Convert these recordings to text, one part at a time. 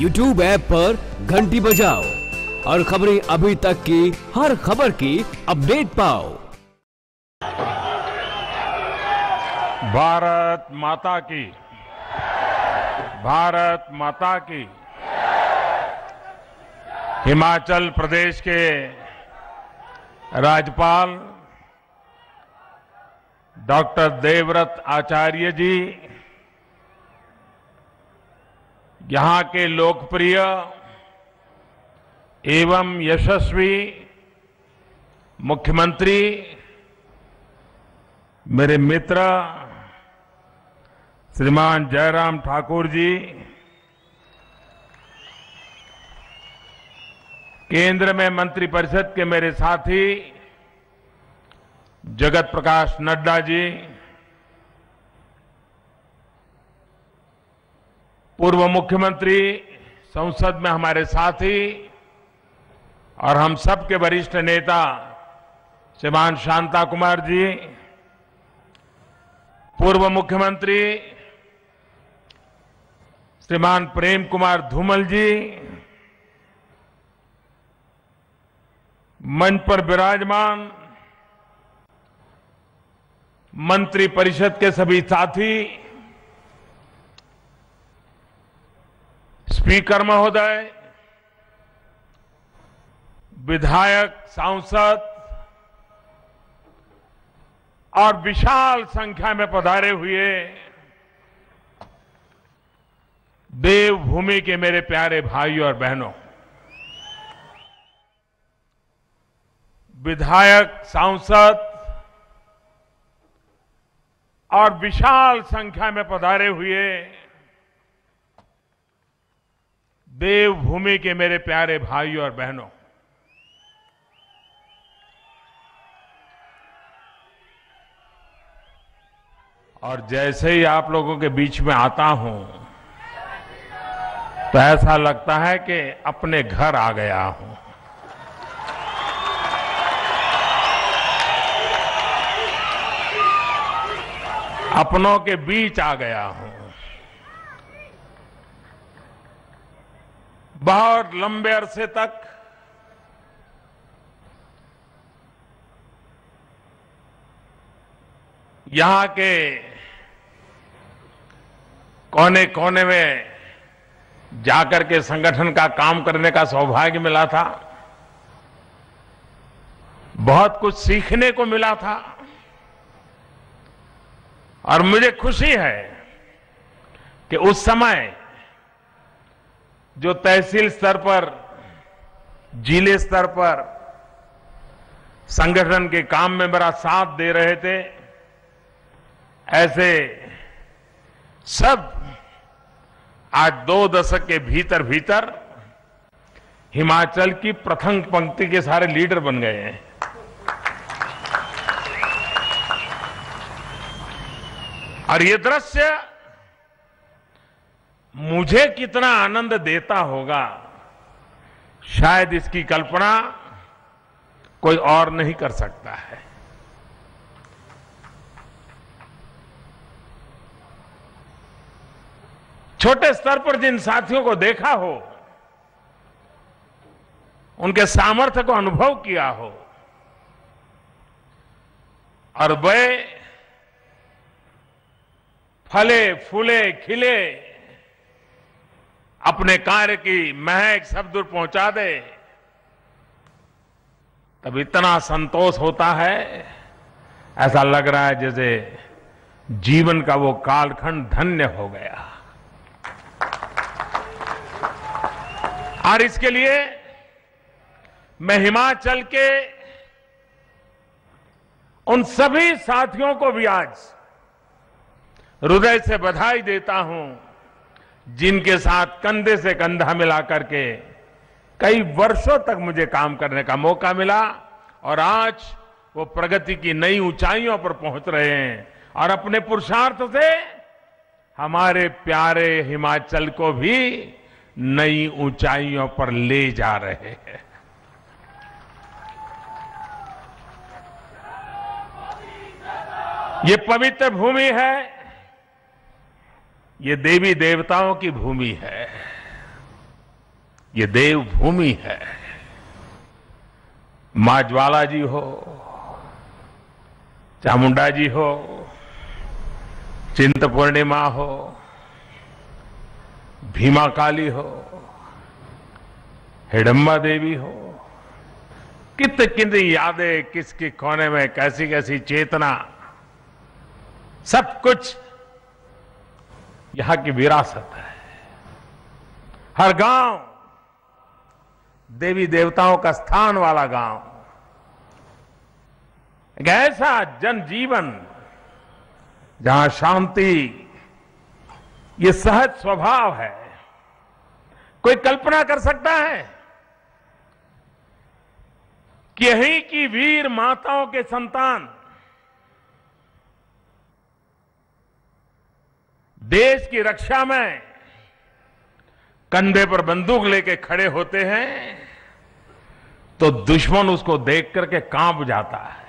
YouTube app पर घंटी बजाओ और खबरें अभी तक की हर खबर की अपडेट पाओ। भारत माता की, भारत माता की। हिमाचल प्रदेश के राज्यपाल डॉक्टर देवव्रत आचार्य जी, यहां के लोकप्रिय एवं यशस्वी मुख्यमंत्री, मेरे मित्र श्रीमान जयराम ठाकुर जी, केंद्र में मंत्रिपरिषद के मेरे साथी जगत प्रकाश नड्डा जी, पूर्व मुख्यमंत्री, संसद में हमारे साथी और हम सब के वरिष्ठ नेता श्रीमान शांता कुमार जी, पूर्व मुख्यमंत्री श्रीमान प्रेम कुमार धूमल जी, मंच पर विराजमान मंत्री परिषद के सभी साथी, स्पीकर महोदय, विधायक, सांसद और विशाल संख्या में पधारे हुए देवभूमि के मेरे प्यारे भाइयों और बहनों, विधायक, सांसद और विशाल संख्या में पधारे हुए देवभूमि के मेरे प्यारे भाइयों और बहनों, और जैसे ही आप लोगों के बीच में आता हूं तो ऐसा लगता है कि अपने घर आ गया हूं। अपनों के बीच आ गया हूं। बहुत लंबे अरसे तक यहां के कोने कोने में जाकर के संगठन का काम करने का सौभाग्य मिला था। बहुत कुछ सीखने को मिला था और मुझे खुशी है कि उस समय जो तहसील स्तर पर, जिले स्तर पर संगठन के काम में मेरा साथ दे रहे थे, ऐसे सब आज 2 दशक के भीतर भीतर हिमाचल की प्रथम पंक्ति के सारे लीडर बन गए हैं। और ये दृश्य मुझे कितना आनंद देता होगा, शायद इसकी कल्पना कोई और नहीं कर सकता है। छोटे स्तर पर जिन साथियों को देखा हो, उनके सामर्थ्य को अनुभव किया हो और वे फले फूले खिले अपने कार्य की महक सब दूर पहुंचा दे, तब इतना संतोष होता है, ऐसा लग रहा है जैसे जीवन का वो कालखंड धन्य हो गया। और इसके लिए मैं हिमाचल के उन सभी साथियों को भी आज हृदय से बधाई देता हूं, जिनके साथ कंधे से कंधा मिलाकर के कई वर्षों तक मुझे काम करने का मौका मिला और आज वो प्रगति की नई ऊंचाइयों पर पहुंच रहे हैं और अपने पुरुषार्थ से हमारे प्यारे हिमाचल को भी नई ऊंचाइयों पर ले जा रहे हैं। ये पवित्र भूमि है, ये देवी देवताओं की भूमि है। ये देवभूमि है। मां ज्वाला जी हो, चामुंडा जी हो, चिंतपूर्णिमा हो, भीमा काली हो, हिडम्बा देवी हो, कितनी यादें, किसके कोने में कैसी कैसी चेतना, सब कुछ यहां की विरासत है। हर गांव देवी देवताओं का स्थान वाला गांव, एक ऐसा जनजीवन जहां शांति ये सहज स्वभाव है। कोई कल्पना कर सकता है कि यहीं की वीर माताओं के संतान देश की रक्षा में कंधे पर बंदूक लेके खड़े होते हैं तो दुश्मन उसको देख करके कांप जाता है।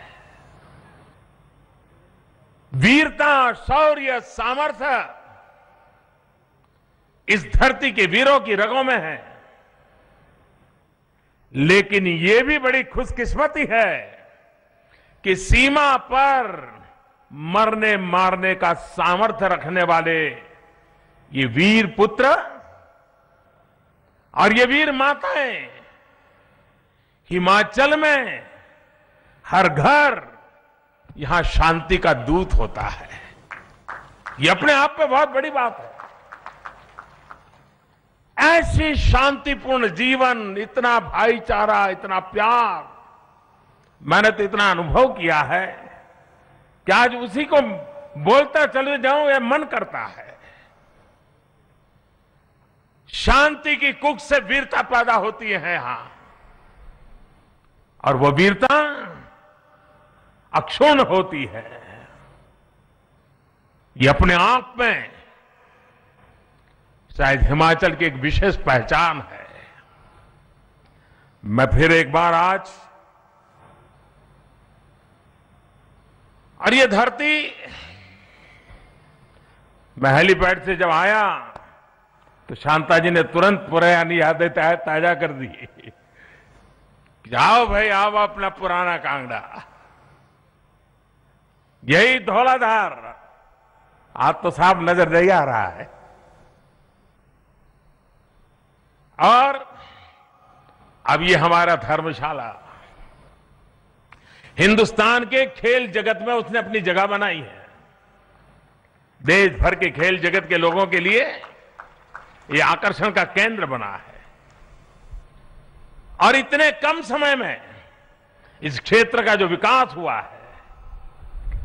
वीरता, शौर्य, सामर्थ्य इस धरती के वीरों की रगों में है। लेकिन यह भी बड़ी खुशकिस्मती है कि सीमा पर मरने मारने का सामर्थ्य रखने वाले ये वीर पुत्र और ये वीर माताएं हिमाचल में हर घर यहां शांति का दूत होता है। ये अपने आप में बहुत बड़ी बात है। ऐसी शांतिपूर्ण जीवन, इतना भाईचारा, इतना प्यार मैंने तो इतना अनुभव किया है कि आज उसी को बोलता चले जाऊं यह मन करता है। शांति की कुख से वीरता पैदा होती है यहां, और वो वीरता अक्षुण्ण होती है। ये अपने आप में शायद हिमाचल की एक विशेष पहचान है। मैं फिर एक बार आज, और ये धरती, मैं हेलीपैड से जब आया तो शांता जी ने तुरंत पुरानी यादें ताजा कर दी। जाओ भाई, आओ अपना पुराना कांगड़ा, यही धौलाधार। आज तो साफ नजर नहीं आ रहा है। और अब ये हमारा धर्मशाला हिंदुस्तान के खेल जगत में उसने अपनी जगह बनाई है। देश भर के खेल जगत के लोगों के लिए ये आकर्षण का केंद्र बना है। और इतने कम समय में इस क्षेत्र का जो विकास हुआ है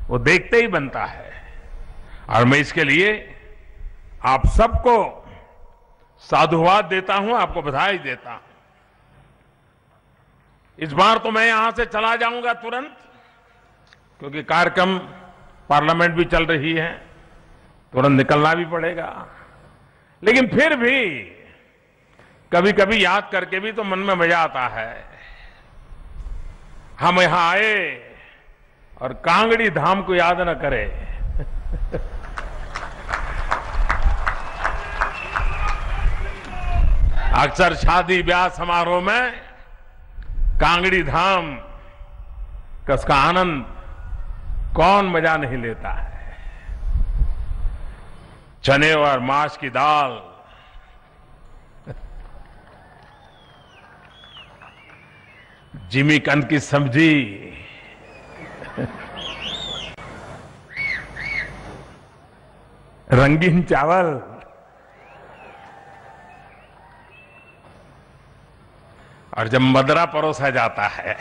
वो देखते ही बनता है। और मैं इसके लिए आप सबको साधुवाद देता हूं, आपको बधाई देता हूं। इस बार तो मैं यहां से चला जाऊंगा तुरंत, क्योंकि कार्यक्रम पार्लियामेंट भी चल रही है, तुरंत निकलना भी पड़ेगा। लेकिन फिर भी कभी कभी याद करके भी तो मन में मजा आता है। हम यहां आए और कांगड़ी धाम को याद न करें। अक्सर शादी ब्याह समारोह में कांगड़ी धाम का उसका आनंद कौन मजा नहीं लेता है। चने और मांस की दाल, जिमीकंद की सब्जी, रंगीन चावल, और जब मदरा परोसा जाता है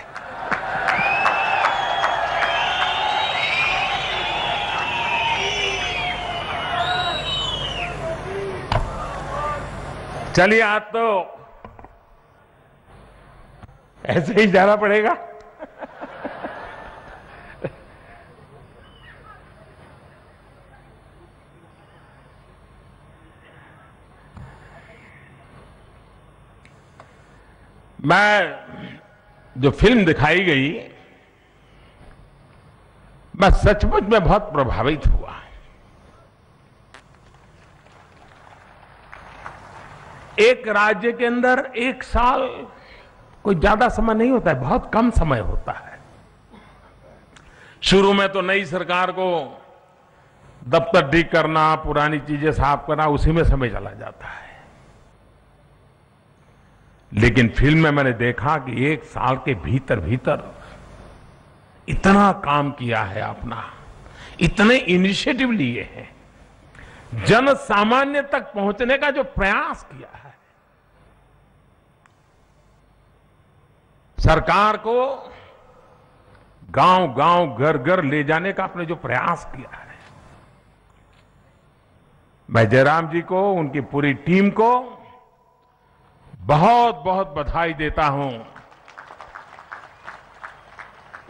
चलिए, आज तो ऐसे ही जाना पड़ेगा। मैं जो फिल्म दिखाई गई, मैं सचमुच में बहुत प्रभावित हुआ। एक राज्य के अंदर एक साल कोई ज्यादा समय नहीं होता है, बहुत कम समय होता है। शुरू में तो नई सरकार को दफ्तर ठीक करना, पुरानी चीजें साफ करना, उसी में समय चला जाता है। लेकिन फिल्म में मैंने देखा कि एक साल के भीतर भीतर इतना काम किया है अपना, इतने इनिशिएटिव लिए हैं, जन सामान्य तक पहुंचने का जो प्रयास किया है, सरकार को गांव गांव घर घर ले जाने का आपने जो प्रयास किया है, मैं जयराम जी को, उनकी पूरी टीम को बहुत बहुत बधाई देता हूं।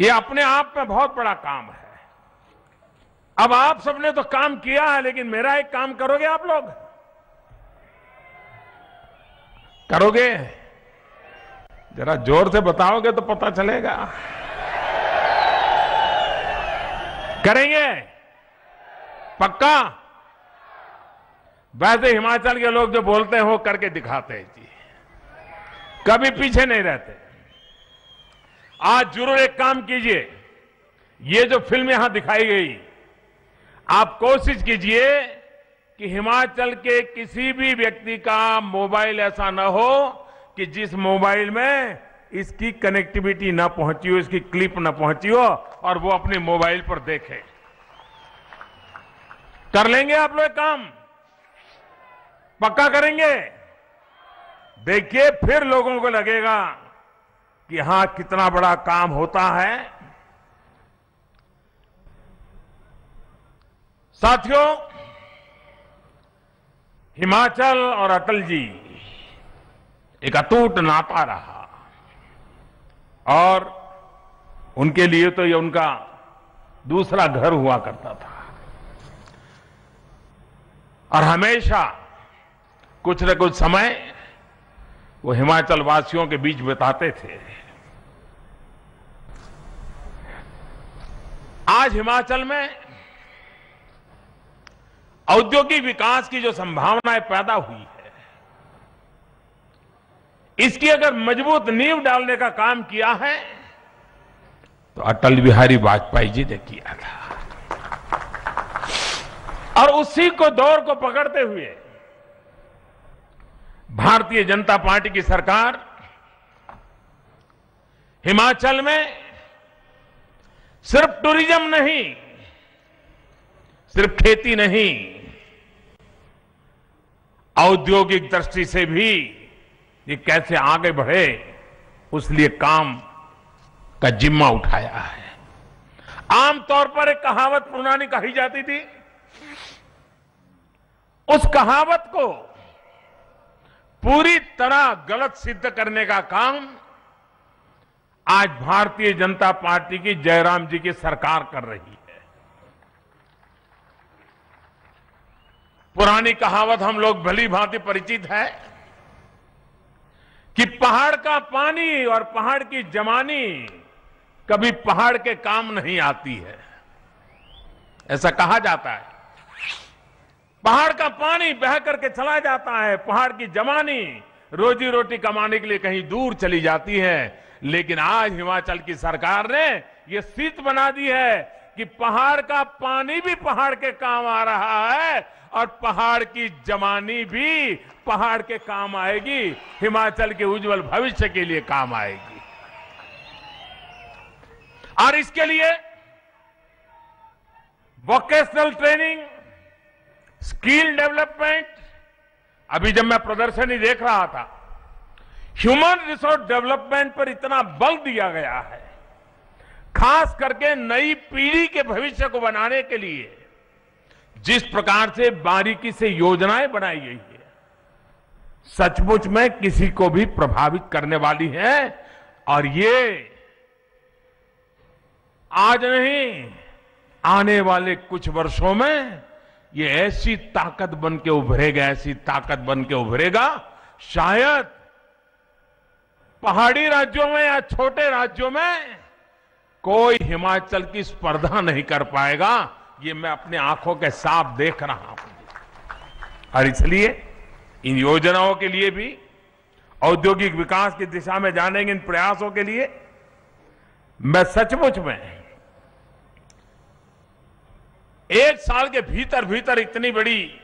ये अपने आप में बहुत बड़ा काम है। अब आप सबने तो काम किया है, लेकिन मेरा एक काम करोगे आप लोग? करोगे? जरा जोर से बताओगे तो पता चलेगा। करेंगे? पक्का? वैसे हिमाचल के लोग जो बोलते हैं वो करके दिखाते हैं जी, कभी पीछे नहीं रहते। आज जरूर एक काम कीजिए, ये जो फिल्म यहां दिखाई गई, आप कोशिश कीजिए कि हिमाचल के किसी भी व्यक्ति का मोबाइल ऐसा न हो कि जिस मोबाइल में इसकी कनेक्टिविटी न पहुंची हो, इसकी क्लिप न पहुंची हो, और वो अपने मोबाइल पर देखे। कर लेंगे आप लोग काम? पक्का करेंगे? देखिए, फिर लोगों को लगेगा कि हां, कितना बड़ा काम होता है। साथियों, हिमाचल और अटल जी एक अटूट नाता रहा, और उनके लिए तो ये उनका दूसरा घर हुआ करता था, और हमेशा कुछ न कुछ समय वो हिमाचल वासियों के बीच बिताते थे। आज हिमाचल में औद्योगिक विकास की जो संभावनाएं पैदा हुई है, इसकी अगर मजबूत नींव डालने का काम किया है तो अटल बिहारी वाजपेयी जी ने किया था। और उसी को दौर को पकड़ते हुए भारतीय जनता पार्टी की सरकार हिमाचल में सिर्फ टूरिज्म नहीं, सिर्फ खेती नहीं, औद्योगिक दृष्टि से भी ये कैसे आगे बढ़े, उस लिए काम का जिम्मा उठाया है। आमतौर पर एक कहावत पुरानी कही जाती थी, उस कहावत को पूरी तरह गलत सिद्ध करने का काम आज भारतीय जनता पार्टी की जयराम जी की सरकार कर रही है। पुरानी कहावत हम लोग भली भांति परिचित है कि पहाड़ का पानी और पहाड़ की जमानी कभी पहाड़ के काम नहीं आती है, ऐसा कहा जाता है। पहाड़ का पानी बह करके चला जाता है, पहाड़ की जमानी रोजी रोटी कमाने के लिए कहीं दूर चली जाती है। लेकिन आज हिमाचल की सरकार ने यह सिद्ध बना दी है कि पहाड़ का पानी भी पहाड़ के काम आ रहा है, और पहाड़ की जमानी भी पहाड़ के काम आएगी, हिमाचल के उज्जवल भविष्य के लिए काम आएगी। और इसके लिए वोकेशनल ट्रेनिंग, स्किल डेवलपमेंट, अभी जब मैं प्रदर्शनी देख रहा था, ह्यूमन रिसोर्स डेवलपमेंट पर इतना बल दिया गया है, खास करके नई पीढ़ी के भविष्य को बनाने के लिए जिस प्रकार से बारीकी से योजनाएं बनाई गई है, सचमुच में किसी को भी प्रभावित करने वाली है। और ये आज नहीं, आने वाले कुछ वर्षों में ये ऐसी ताकत बन के उभरेगा, ऐसी ताकत बन के उभरेगा, शायद पहाड़ी राज्यों में या छोटे राज्यों में कोई हिमाचल की स्पर्धा नहीं कर पाएगा। ये मैं अपनी आंखों के साफ देख रहा हूं, और इसलिए इन योजनाओं के लिए भी, औद्योगिक विकास की दिशा में जाने के इन प्रयासों के लिए मैं सचमुच में एक साल के भीतर भीतर इतनी बड़ी,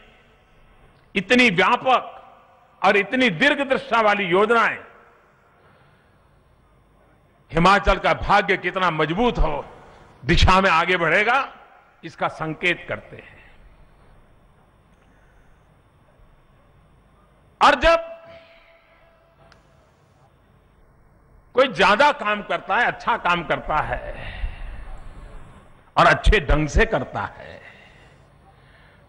इतनी व्यापक और इतनी दीर्घदृष्टा वाली योजनाएं, हिमाचल का भाग्य कितना मजबूत हो, दिशा में आगे बढ़ेगा, इसका संकेत करते हैं। और जब कोई ज्यादा काम करता है, अच्छा काम करता है और अच्छे ढंग से करता है,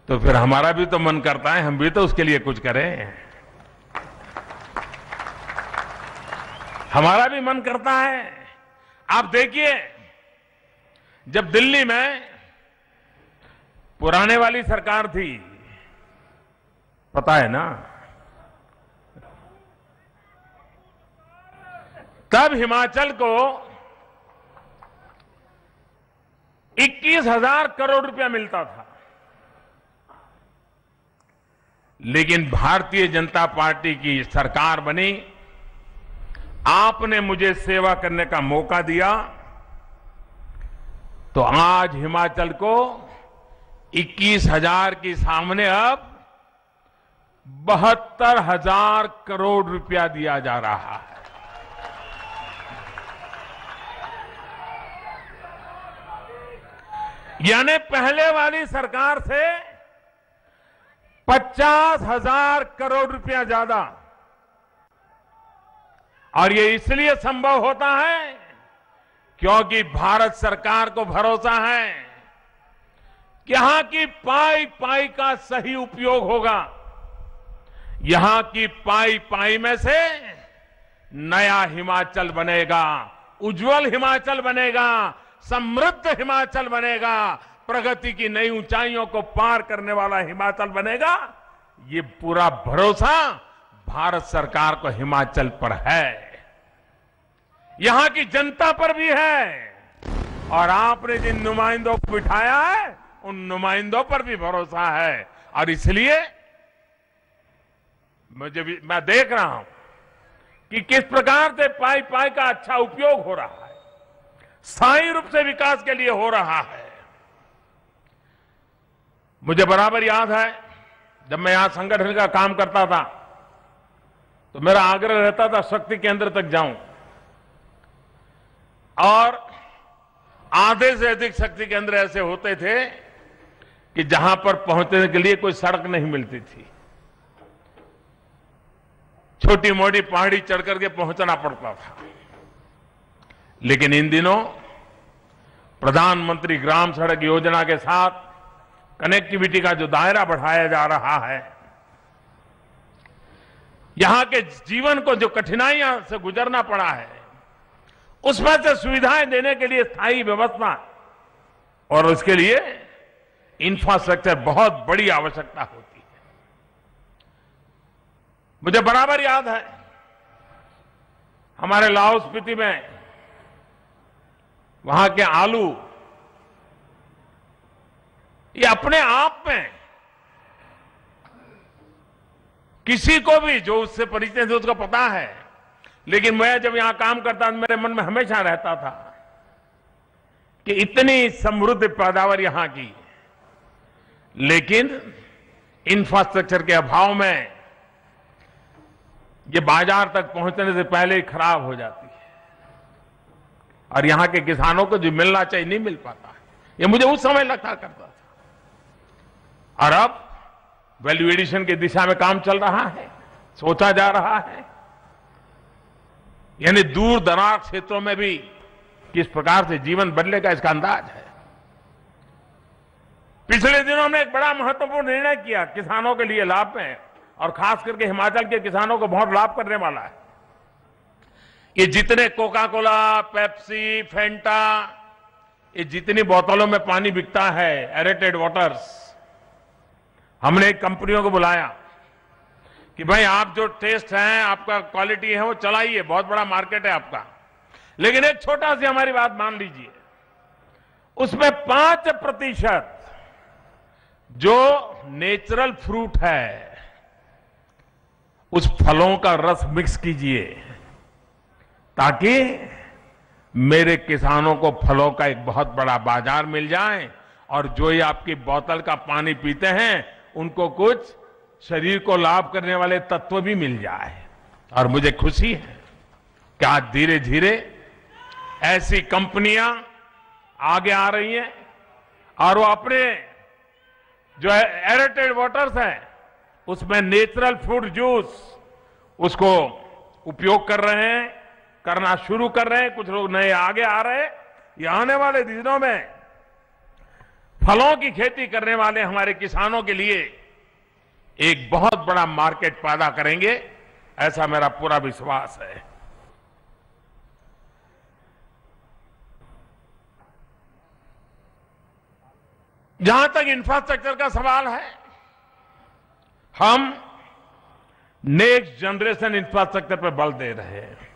तो फिर हमारा भी तो मन करता है हम भी तो उसके लिए कुछ करें। हमारा भी मन करता है। आप देखिए, जब दिल्ली में पुराने वाली सरकार थी, पता है ना, तब हिमाचल को 21,000 करोड़ रुपया मिलता था। लेकिन भारतीय जनता पार्टी की सरकार बनी, आपने मुझे सेवा करने का मौका दिया, तो आज हिमाचल को 21,000 के सामने अब 72,000 करोड़ रुपया दिया जा रहा है। यानी पहले वाली सरकार से 50,000 करोड़ रुपया ज्यादा। और ये इसलिए संभव होता है क्योंकि भारत सरकार को भरोसा है कि यहां की पाई पाई का सही उपयोग होगा। यहां की पाई पाई में से नया हिमाचल बनेगा, उज्जवल हिमाचल बनेगा, समृद्ध हिमाचल बनेगा, प्रगति की नई ऊंचाइयों को पार करने वाला हिमाचल बनेगा। ये पूरा भरोसा भारत सरकार को हिमाचल पर है, यहां की जनता पर भी है, और आपने जिन नुमाइंदों को बिठाया है उन नुमाइंदों पर भी भरोसा है। और इसलिए मैं देख रहा हूं कि किस प्रकार से पाई पाई का अच्छा उपयोग हो रहा है, स्थायी रूप से विकास के लिए हो रहा है। मुझे बराबर याद है जब मैं यहां संगठन का काम करता था तो मेरा आग्रह रहता था शक्ति केंद्र तक जाऊं, और आधे से अधिक शक्ति केंद्र ऐसे होते थे कि जहां पर पहुंचने के लिए कोई सड़क नहीं मिलती थी, छोटी मोटी पहाड़ी चढ़ करके पहुंचना पड़ता था। लेकिन इन दिनों प्रधानमंत्री ग्राम सड़क योजना के साथ कनेक्टिविटी का जो दायरा बढ़ाया जा रहा है, यहां के जीवन को जो कठिनाइयां से गुजरना पड़ा है, उसमें से सुविधाएं देने के लिए स्थायी व्यवस्था और उसके लिए इंफ्रास्ट्रक्चर बहुत बड़ी आवश्यकता होती है। मुझे बराबर याद है हमारे लाहौल स्पीति में वहां के आलू, ये अपने आप में किसी को भी जो उससे परिचित है उसको पता है, लेकिन मैं जब यहां काम करता था मेरे मन में हमेशा रहता था कि इतनी समृद्ध पैदावार यहां की, लेकिन इंफ्रास्ट्रक्चर के अभाव में ये बाजार तक पहुंचने से पहले ही खराब हो जाती है, और यहां के किसानों को जो मिलना चाहिए नहीं मिल पाता है। ये मुझे उस समय लगता करता था। और अब वैल्यू एडिशन की दिशा में काम चल रहा है, सोचा जा रहा है, यानी दूर दराज क्षेत्रों में भी किस प्रकार से जीवन बदलेगा इसका अंदाज है। पिछले दिनों हमने एक बड़ा महत्वपूर्ण निर्णय किया किसानों के लिए लाभ में, और खास करके हिमाचल के किसानों को बहुत लाभ करने वाला है। ये जितने कोका कोला, पेप्सी, फेंटा, ये जितनी बोतलों में पानी बिकता है, एरेटेड वाटर्स, हमने एक कंपनियों को बुलाया कि भाई आप जो टेस्ट है, आपका क्वालिटी है वो चलाइए, बहुत बड़ा मार्केट है आपका, लेकिन एक छोटा सी हमारी बात मान लीजिए, उसमें 5% जो नेचुरल फ्रूट है, उस फलों का रस मिक्स कीजिए ताकि मेरे किसानों को फलों का एक बहुत बड़ा बाजार मिल जाए और जो ये आपकी बोतल का पानी पीते हैं उनको कुछ शरीर को लाभ करने वाले तत्व भी मिल जाए। और मुझे खुशी है कि आज धीरे धीरे ऐसी कंपनियां आगे आ रही हैं और वो अपने जो है एरेटेड वाटर्स है उसमें नेचुरल फ्रूट जूस उसको उपयोग कर रहे हैं, करना शुरू कर रहे हैं। कुछ लोग नए आगे आ रहे हैं। ये आने वाले दिनों में फलों की खेती करने वाले हमारे किसानों के लिए एक बहुत बड़ा मार्केट पैदा करेंगे, ऐसा मेरा पूरा विश्वास है। जहां तक इंफ्रास्ट्रक्चर का सवाल है, हम नेक्स्ट जनरेशन इंफ्रास्ट्रक्चर पर बल दे रहे हैं।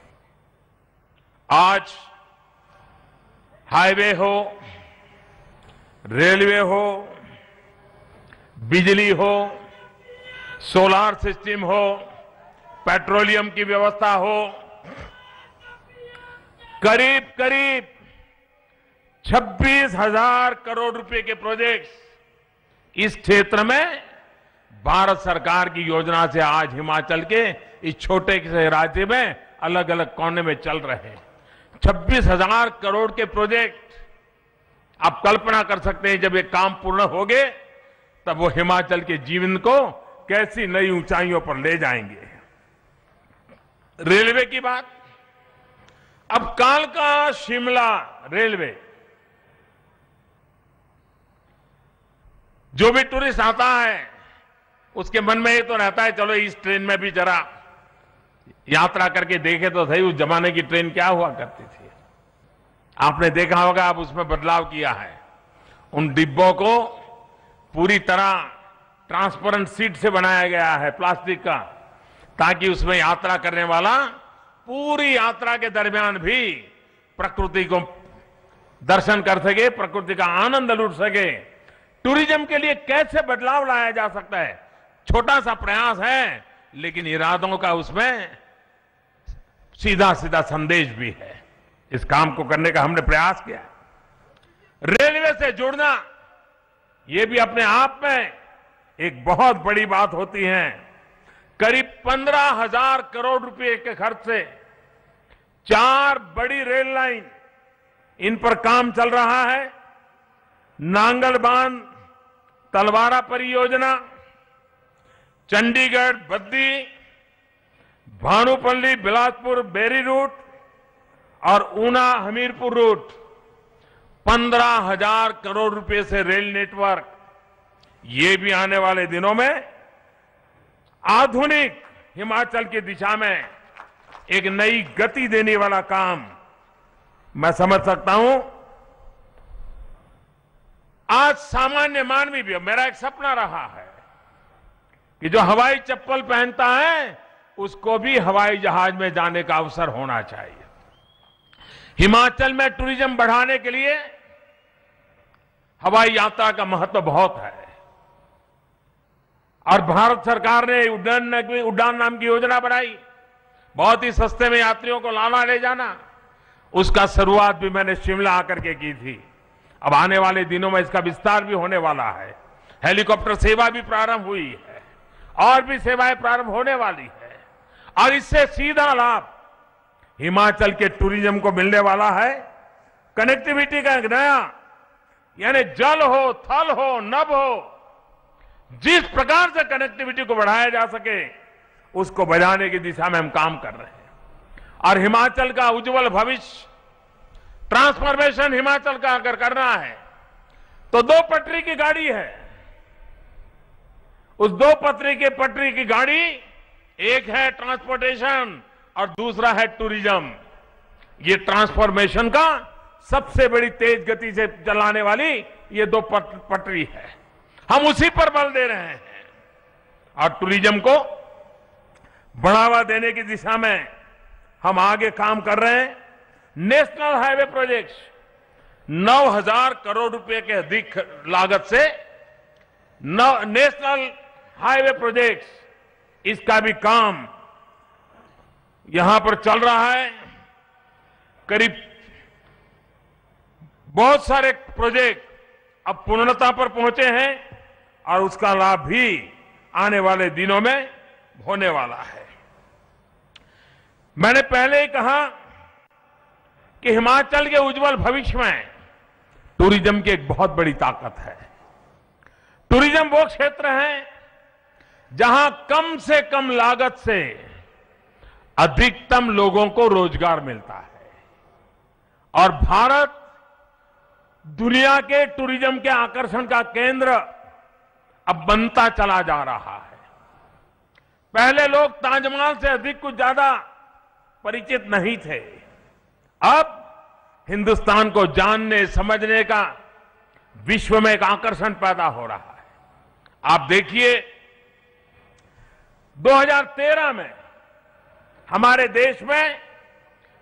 आज हाईवे हो, रेलवे हो, बिजली हो, सोलार सिस्टम हो, पेट्रोलियम की व्यवस्था हो, करीब करीब 26,000 करोड़ रुपए के प्रोजेक्ट्स इस क्षेत्र में भारत सरकार की योजना से आज हिमाचल के इस छोटे से राज्य में अलग अलग कोने में चल रहे हैं। 26,000 करोड़ के प्रोजेक्ट, आप कल्पना कर सकते हैं जब ये काम पूर्ण हो गए तब वो हिमाचल के जीवन को कैसी नई ऊंचाइयों पर ले जाएंगे। रेलवे की बात, अब कालका शिमला रेलवे, जो भी टूरिस्ट आता है उसके मन में ये तो रहता है चलो इस ट्रेन में भी जरा यात्रा करके देखे तो सही उस जमाने की ट्रेन क्या हुआ करती थी। आपने देखा होगा, आप उसमें बदलाव किया है। उन डिब्बों को पूरी तरह ट्रांसपेरेंट सीट से बनाया गया है, प्लास्टिक का, ताकि उसमें यात्रा करने वाला पूरी यात्रा के दरमियान भी प्रकृति को दर्शन कर सके, प्रकृति का आनंद लूट सके। टूरिज्म के लिए कैसे बदलाव लाया जा सकता है, छोटा सा प्रयास है लेकिन इरादों का उसमें सीधा सीधा संदेश भी है। इस काम को करने का हमने प्रयास किया है। रेलवे से जुड़ना यह भी अपने आप में एक बहुत बड़ी बात होती है। करीब 15,000 करोड़ रुपए के खर्च से 4 बड़ी रेल लाइन, इन पर काम चल रहा है। नांगल बांध तलवाड़ा परियोजना, चंडीगढ़ बद्दी, भानुपल्ली बिलासपुर बेरी रूट और ऊना हमीरपुर रूट, 15,000 करोड़ रुपए से रेल नेटवर्क, ये भी आने वाले दिनों में आधुनिक हिमाचल की दिशा में एक नई गति देने वाला काम मैं समझ सकता हूं। आज सामान्य मानवी भी, मेरा एक सपना रहा है कि जो हवाई चप्पल पहनता है उसको भी हवाई जहाज में जाने का अवसर होना चाहिए। हिमाचल में टूरिज्म बढ़ाने के लिए हवाई यात्रा का महत्व बहुत है और भारत सरकार ने उड़ान नाम की योजना बनाई, बहुत ही सस्ते में यात्रियों को लाना ले जाना। उसका शुरुआत भी मैंने शिमला आकर के की थी। अब आने वाले दिनों में इसका विस्तार भी होने वाला है। हेलीकॉप्टर सेवा भी प्रारंभ हुई है और भी सेवाएं प्रारंभ होने वाली है और इससे सीधा लाभ हिमाचल के टूरिज्म को मिलने वाला है। कनेक्टिविटी का एक नया, यानी जल हो, थल हो, नभ हो, जिस प्रकार से कनेक्टिविटी को बढ़ाया जा सके उसको बढ़ाने की दिशा में हम काम कर रहे हैं। और हिमाचल का उज्जवल भविष्य, ट्रांसफॉर्मेशन हिमाचल का अगर करना है तो 2 पटरी की गाड़ी है। उस 2 पटरी की गाड़ी, एक है ट्रांसपोर्टेशन और दूसरा है टूरिज्म। ये ट्रांसफॉर्मेशन का सबसे बड़ी तेज गति से चलाने वाली ये 2 पटरी है। हम उसी पर बल दे रहे हैं और टूरिज्म को बढ़ावा देने की दिशा में हम आगे काम कर रहे हैं। नेशनल हाईवे प्रोजेक्ट्स 9,000 करोड़ रुपए के अधिक लागत से नेशनल हाईवे प्रोजेक्ट्स इसका भी काम यहां पर चल रहा है। करीब बहुत सारे प्रोजेक्ट अब पूर्णता पर पहुंचे हैं और उसका लाभ भी आने वाले दिनों में होने वाला है। मैंने पहले ही कहा कि हिमाचल के उज्जवल भविष्य में टूरिज्म की एक बहुत बड़ी ताकत है। टूरिज्म वो क्षेत्र है जहां कम से कम लागत से अधिकतम लोगों को रोजगार मिलता है और भारत दुनिया के टूरिज्म के आकर्षण का केंद्र अब बनता चला जा रहा है। पहले लोग ताजमहल से अधिक कुछ ज्यादा परिचित नहीं थे। अब हिंदुस्तान को जानने समझने का विश्व में एक आकर्षण पैदा हो रहा है। आप देखिए 2013 में हमारे देश में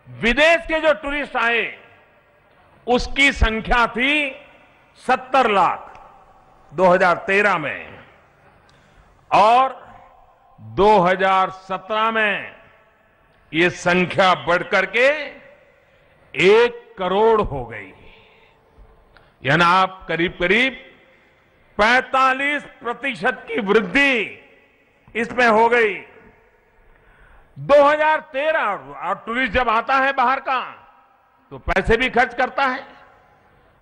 विदेश के जो टूरिस्ट आए उसकी संख्या थी 70 लाख 2013 में और 2017 में ये संख्या बढ़कर के 1 करोड़ हो गई। यानी आप करीब करीब 45% की वृद्धि इसमें हो गई। 2013 और टूरिस्ट जब आता है बाहर का तो पैसे भी खर्च करता है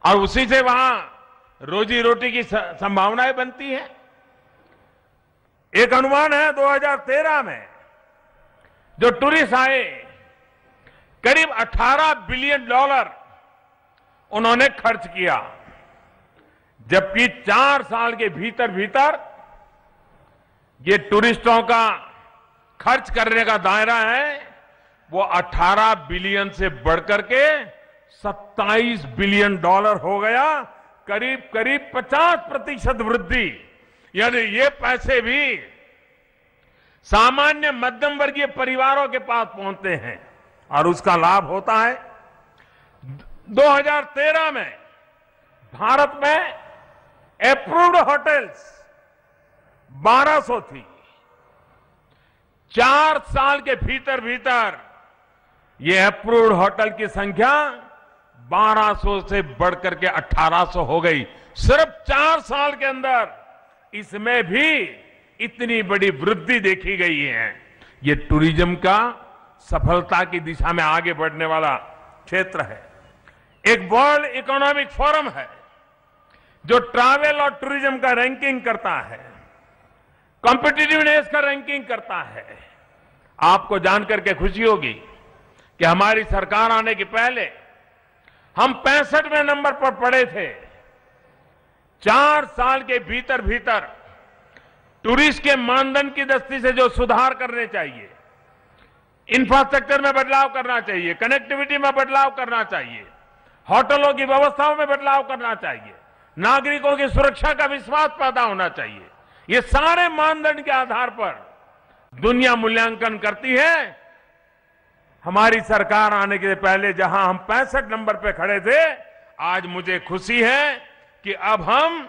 और उसी से वहां रोजी रोटी की संभावनाएं बनती है। एक अनुमान है 2013 में जो टूरिस्ट आए करीब $18 बिलियन उन्होंने खर्च किया, जबकि 4 साल के भीतर भीतर ये टूरिस्टों का खर्च करने का दायरा है वो 18 बिलियन से बढ़कर के $27 बिलियन हो गया। करीब करीब 50% वृद्धि। यानी ये पैसे भी सामान्य मध्यम वर्गीय परिवारों के पास पहुंचते हैं और उसका लाभ होता है। 2013 में भारत में अप्रूव्ड होटल्स 1200 थी। 4 साल के भीतर भीतर ये अप्रूव्ड होटल की संख्या 1200 से बढ़कर के 1800 हो गई। सिर्फ 4 साल के अंदर इसमें भी इतनी बड़ी वृद्धि देखी गई है। ये टूरिज्म का सफलता की दिशा में आगे बढ़ने वाला क्षेत्र है। एक वर्ल्ड इकोनॉमिक फोरम है जो ट्रैवल और टूरिज्म का रैंकिंग करता है, कॉम्पिटिटिवनेस का रैंकिंग करता है। आपको जानकर के खुशी होगी कि हमारी सरकार आने के पहले हम 65वें नंबर पर पड़े थे। 4 साल के भीतर भीतर टूरिस्ट के मानदंड की दृष्टि से जो सुधार करने चाहिए, इंफ्रास्ट्रक्चर में बदलाव करना चाहिए, कनेक्टिविटी में बदलाव करना चाहिए, होटलों की व्यवस्थाओं में बदलाव करना चाहिए, नागरिकों की सुरक्षा का विश्वास पैदा होना चाहिए। ये सारे मानदंड के आधार पर दुनिया मूल्यांकन करती है। हमारी सरकार आने के पहले जहां हम 65 नंबर पे खड़े थे, आज मुझे खुशी है कि अब हम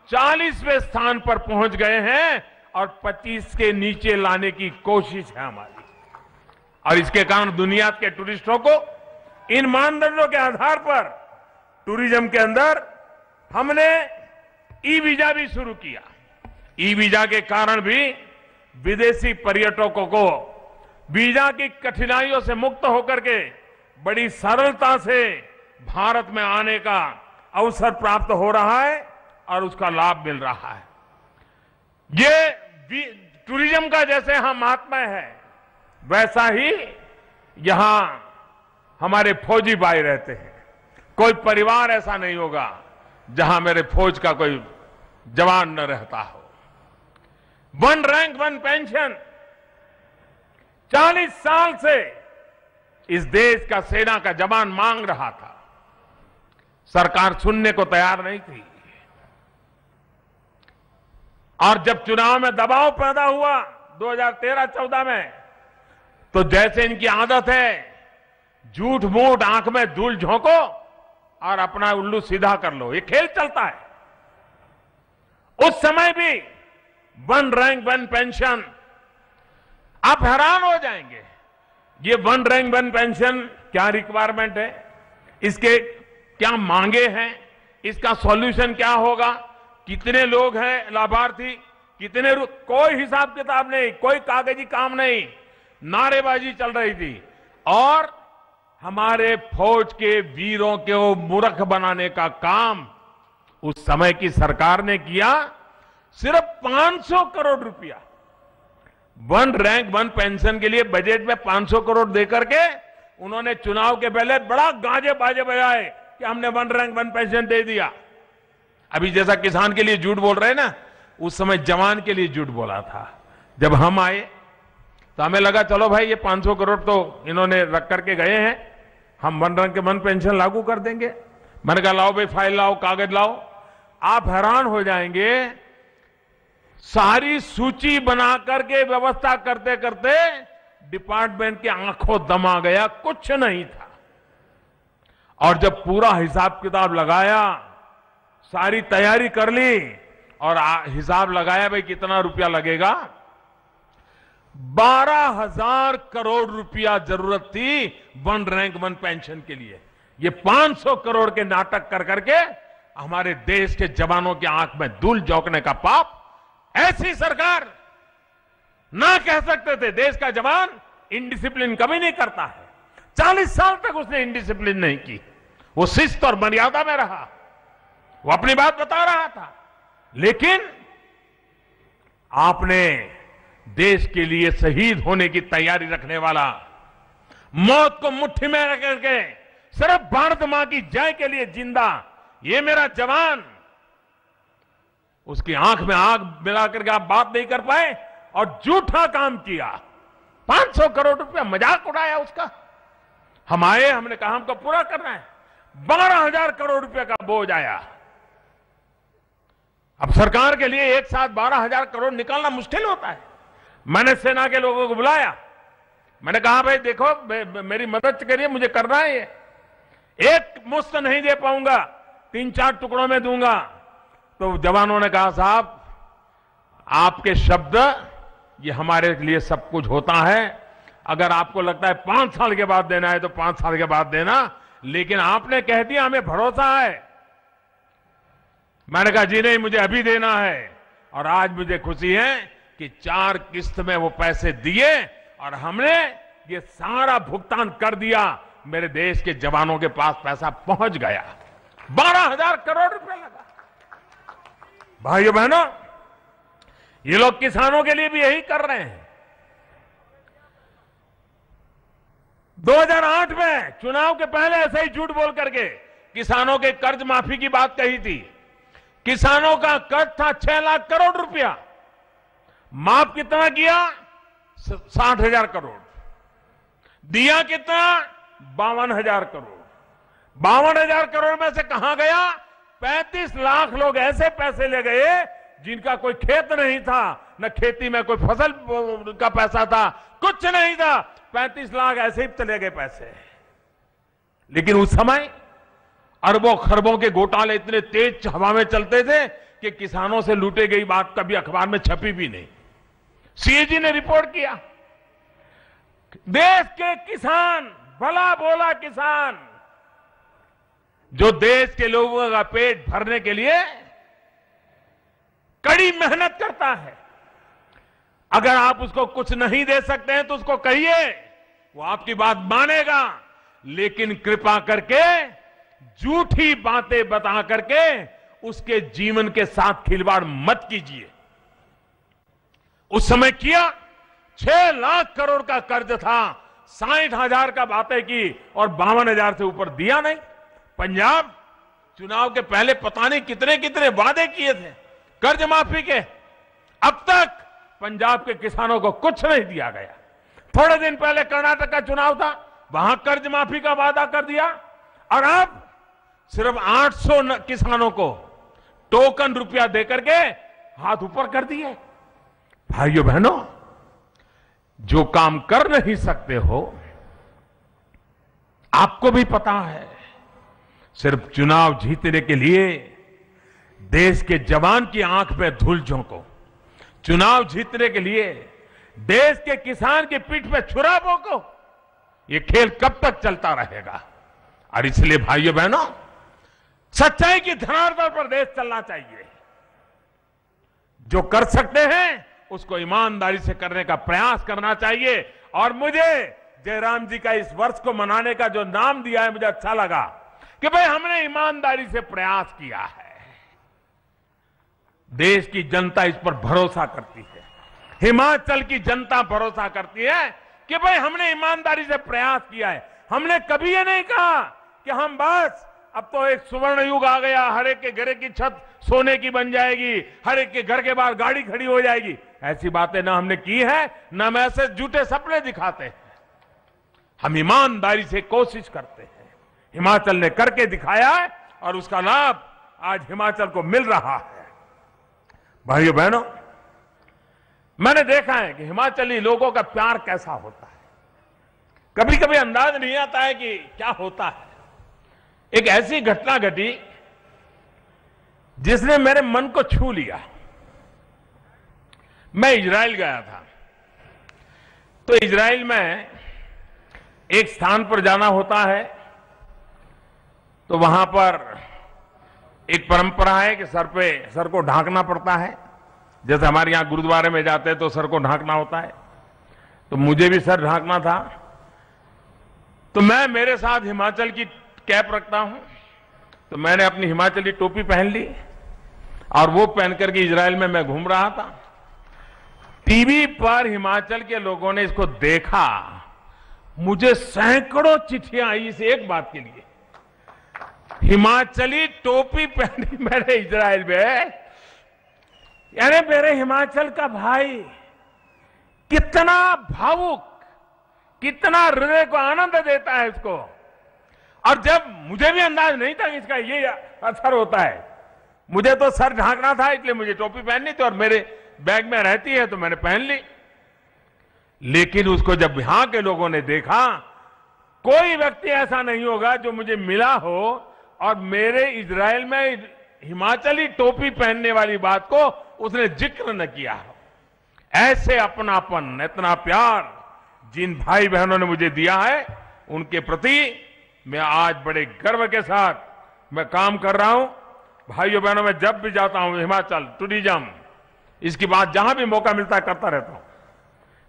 40वें स्थान पर पहुंच गए हैं और 25 के नीचे लाने की कोशिश है हमारी। और इसके कारण दुनिया के टूरिस्टों को इन मानदंडों के आधार पर टूरिज्म के अंदर हमने ई वीजा भी शुरू किया। ई वीजा के कारण भी विदेशी पर्यटकों को वीजा की कठिनाइयों से मुक्त होकर के बड़ी सरलता से भारत में आने का अवसर प्राप्त हो रहा है और उसका लाभ मिल रहा है। ये टूरिज्म का जैसे यहां महात्म्य है, वैसा ही यहां हमारे फौजी भाई रहते हैं। कोई परिवार ऐसा नहीं होगा जहां मेरे फौज का कोई जवान न रहता हो। 1 रैंक 1 पेंशन 40 साल से इस देश का सेना का जवान मांग रहा था, सरकार सुनने को तैयार नहीं थी। और जब चुनाव में दबाव पैदा हुआ 2013-14 में, तो जैसे इनकी आदत है झूठ मूठ आंख में धूल झोंको और अपना उल्लू सीधा कर लो, ये खेल चलता है। उस समय भी 1 रैंक 1 पेंशन आप हैरान हो जाएंगे, ये वन रैंक वन पेंशन क्या रिक्वायरमेंट है, इसके क्या मांगे हैं, इसका सॉल्यूशन क्या होगा, कितने लोग हैं लाभार्थी, कितने कोई हिसाब किताब नहीं, कोई कागजी काम नहीं, नारेबाजी चल रही थी। और हमारे फौज के वीरों को मूर्ख बनाने का काम उस समय की सरकार ने किया। सिर्फ 500 करोड़ रुपया वन रैंक वन पेंशन के लिए बजट में 500 करोड़ देकर के उन्होंने चुनाव के पहले बड़ा गाजे बाजे बजाए कि हमने वन रैंक वन पेंशन दे दिया। अभी जैसा किसान के लिए झूठ बोल रहे हैं ना, उस समय जवान के लिए झूठ बोला था। जब हम आए तो हमें लगा चलो भाई ये 500 करोड़ तो इन्होंने रख करके गए हैं, हम वन रैंक वन पेंशन लागू कर देंगे। मैंने कहा लाओ भाई फाइल लाओ, कागज लाओ। आप हैरान हो जाएंगे, सारी सूची बना करके व्यवस्था करते करते डिपार्टमेंट के आंखों दम आ गया, कुछ नहीं था। और जब पूरा हिसाब किताब लगाया, सारी तैयारी कर ली और हिसाब लगाया भाई कितना रुपया लगेगा, 12,000 करोड़ रुपया जरूरत थी वन रैंक वन पेंशन के लिए। ये 500 करोड़ के नाटक कर करके हमारे देश के जवानों की आंख में धूल झोंकने का पाप ऐसी सरकार ना कह सकते थे। देश का जवान इंडिसिप्लिन कभी नहीं करता है, 40 साल तक उसने इंडिसिप्लिन नहीं की, वो शिस्त और मर्यादा में रहा, वो अपनी बात बता रहा था। लेकिन आपने देश के लिए शहीद होने की तैयारी रखने वाला, मौत को मुट्ठी में रख करके सिर्फ भारत मां की जय के लिए जिंदा ये मेरा जवान, उसकी आंख में आंख मिलाकर के आप बात नहीं कर पाए और झूठा काम किया। 500 करोड़ रुपया मजाक उड़ाया उसका। हम आए, हमने कहा हमको पूरा करना है, 12,000 करोड़ रुपए का बोझ आया। अब सरकार के लिए एक साथ 12,000 करोड़ निकालना मुश्किल होता है। मैंने सेना के लोगों को बुलाया, मैंने कहा भाई देखो मेरी मदद करिए, मुझे करना है ये, एक मुश्त नहीं दे पाऊंगा, 3-4 टुकड़ों में दूंगा। तो जवानों ने कहा साहब आपके शब्द ये हमारे लिए सब कुछ होता है, अगर आपको लगता है 5 साल के बाद देना है तो 5 साल के बाद देना, लेकिन आपने कह दिया हमें भरोसा है। मैंने कहा जी नहीं, मुझे अभी देना है। और आज मुझे खुशी है कि 4 किस्त में वो पैसे दिए और हमने ये सारा भुगतान कर दिया, मेरे देश के जवानों के पास पैसा पहुंच गया। 12,000 करोड़ रुपए लगा। भाइयों बहनों, ये लोग किसानों के लिए भी यही कर रहे हैं। 2008 में चुनाव के पहले ऐसे ही झूठ बोल करके किसानों के कर्ज माफी की बात कही थी। किसानों का कर्ज था 6 लाख करोड़ रुपया, माफ कितना किया? 60,000 करोड़। दिया कितना? 52,000 करोड़। 52,000 करोड़ में से कहां गया? 35 लाख लोग ऐसे पैसे ले गए जिनका कोई खेत नहीं था, न खेती में कोई फसल का पैसा था, कुछ नहीं था, 35 लाख ऐसे ही चले गए पैसे। लेकिन उस समय अरबों खरबों के घोटाले इतने तेज हवा में चलते थे कि किसानों से लूटे गई बात कभी अखबार में छपी भी नहीं। सीएजी ने रिपोर्ट किया, देश के किसान, भला बोला किसान, जो देश के लोगों का पेट भरने के लिए कड़ी मेहनत करता है, अगर आप उसको कुछ नहीं दे सकते हैं तो उसको कहिए, वो आपकी बात मानेगा। लेकिन कृपा करके झूठी बातें बता करके उसके जीवन के साथ खिलवाड़ मत कीजिए। उस समय किया, 6 लाख करोड़ का कर्ज था, 60,000 का बातें की और 52,000 से ऊपर दिया नहीं। पंजाब चुनाव के पहले पता नहीं कितने कितने वादे किए थे कर्ज माफी के, अब तक पंजाब के किसानों को कुछ नहीं दिया गया। थोड़े दिन पहले कर्नाटक का चुनाव था, वहां कर्ज माफी का वादा कर दिया और अब सिर्फ 800 किसानों को टोकन रुपया देकर के हाथ ऊपर कर दिए। भाइयों बहनों, जो काम कर नहीं सकते हो आपको भी पता है, सिर्फ चुनाव जीतने के लिए देश के जवान की आंख में धूल झोंको, चुनाव जीतने के लिए देश के किसान की पीठ पे छुरा भोंको, ये खेल कब तक चलता रहेगा? और इसलिए भाइयों बहनों, सच्चाई की धरातल पर देश चलना चाहिए। जो कर सकते हैं उसको ईमानदारी से करने का प्रयास करना चाहिए। और मुझे जयराम जी का इस वर्ष को मनाने का जो नाम दिया है, मुझे अच्छा लगा कि भाई हमने ईमानदारी से प्रयास किया है। देश की जनता इस पर भरोसा करती है, हिमाचल की जनता भरोसा करती है कि भाई हमने ईमानदारी से प्रयास किया है। हमने कभी ये नहीं कहा कि हम बस अब तो एक सुवर्ण युग आ गया, हर एक के घर की छत सोने की बन जाएगी, हर एक के घर के बाहर गाड़ी खड़ी हो जाएगी। ऐसी बातें ना हमने की है, ना हम ऐसे झूठे सपने दिखाते हैं। हम ईमानदारी से कोशिश करते हैं। हिमाचल ने करके दिखाया है और उसका लाभ आज हिमाचल को मिल रहा है। भाइयों बहनों, मैंने देखा है कि हिमाचली लोगों का प्यार कैसा होता है। कभी कभी अंदाज नहीं आता है कि क्या होता है। एक ऐसी घटना घटी जिसने मेरे मन को छू लिया। मैं इजराइल गया था, तो इजराइल में एक स्थान पर जाना होता है, तो वहां पर एक परंपरा है कि सर को ढांकना पड़ता है। जैसे हमारे यहां गुरुद्वारे में जाते हैं तो सर को ढांकना होता है, तो मुझे भी सर ढांकना था। तो मैं मेरे साथ हिमाचल की कैप रखता हूं, तो मैंने अपनी हिमाचली टोपी पहन ली और वो पहन करके इजराइल में मैं घूम रहा था। टीवी पर हिमाचल के लोगों ने इसको देखा। मुझे सैकड़ों चिट्ठियां आई इस एक बात के लिए। हिमाचली टोपी पहनी मैंने इजराइल में, यानी मेरे हिमाचल का भाई कितना भावुक, कितना हृदय को आनंद देता है इसको। और जब मुझे भी अंदाज नहीं था कि इसका ये असर होता है, मुझे तो सर ढांकना था इसलिए मुझे टोपी पहननी थी और मेरे बैग में रहती है तो मैंने पहन ली। लेकिन उसको जब यहां के लोगों ने देखा, कोई व्यक्ति ऐसा नहीं होगा जो मुझे मिला हो और मेरे इजराइल में हिमाचली टोपी पहनने वाली बात को उसने जिक्र न किया हो। ऐसे अपनापन, इतना प्यार जिन भाई बहनों ने मुझे दिया है, उनके प्रति मैं आज बड़े गर्व के साथ मैं काम कर रहा हूं। भाइयों बहनों, मैं जब भी जाता हूं हिमाचल टूरिज्म, इसकी बात जहां भी मौका मिलता है करता रहता हूं,